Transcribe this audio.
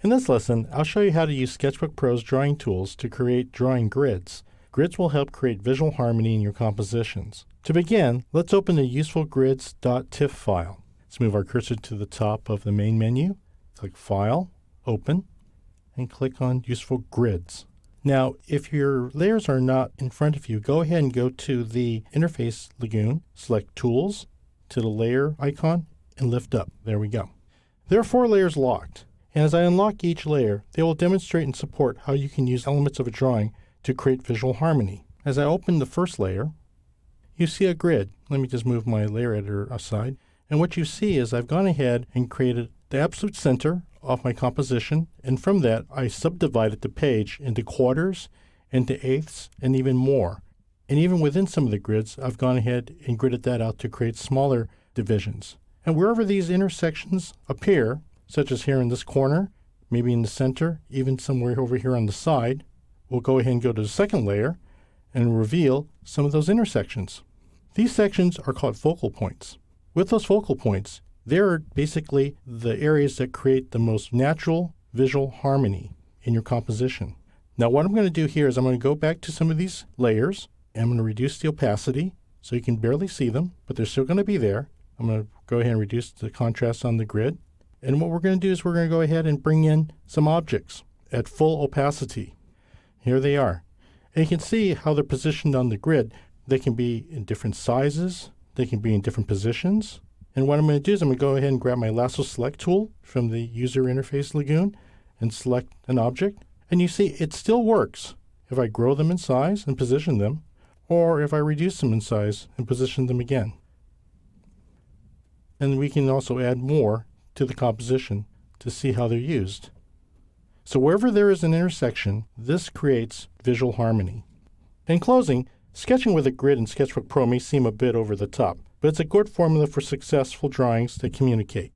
In this lesson, I'll show you how to use Sketchbook Pro's drawing tools to create drawing grids. Grids will help create visual harmony in your compositions. To begin, let's open the Usefulgrids.tiff file. Let's move our cursor to the top of the main menu, click File, Open, and click on Useful Grids. Now, if your layers are not in front of you, go ahead and go to the Interface Lagoon, select Tools, to the Layer icon, and lift up. There we go. There are 4 layers locked. And as I unlock each layer, they will demonstrate and support how you can use elements of a drawing to create visual harmony. As I open the first layer, you see a grid. Let me just move my layer editor aside. And what you see is I've gone ahead and created the absolute center of my composition. And from that, I subdivided the page into quarters, into eighths, and even more. And even within some of the grids, I've gone ahead and gridded that out to create smaller divisions. And wherever these intersections appear, such as here in this corner, maybe in the center, even somewhere over here on the side, we'll go ahead and go to the second layer and reveal some of those intersections. These sections are called focal points. With those focal points, they're basically the areas that create the most natural visual harmony in your composition. Now what I'm going to do here is I'm going to go back to some of these layers, and I'm going to reduce the opacity so you can barely see them, but they're still going to be there. I'm going to go ahead and reduce the contrast on the grid. And what we're going to do is we're going to go ahead and bring in some objects at full opacity. Here they are. And you can see how they're positioned on the grid. They can be in different sizes. They can be in different positions. And what I'm going to do is I'm going to go ahead and grab my Lasso Select tool from the User Interface Lagoon and select an object. And you see it still works if I grow them in size and position them, or if I reduce them in size and position them again. And we can also add more to the composition to see how they're used. So wherever there is an intersection, this creates visual harmony. In closing, sketching with a grid in Sketchbook Pro may seem a bit over the top, but it's a good formula for successful drawings that communicate.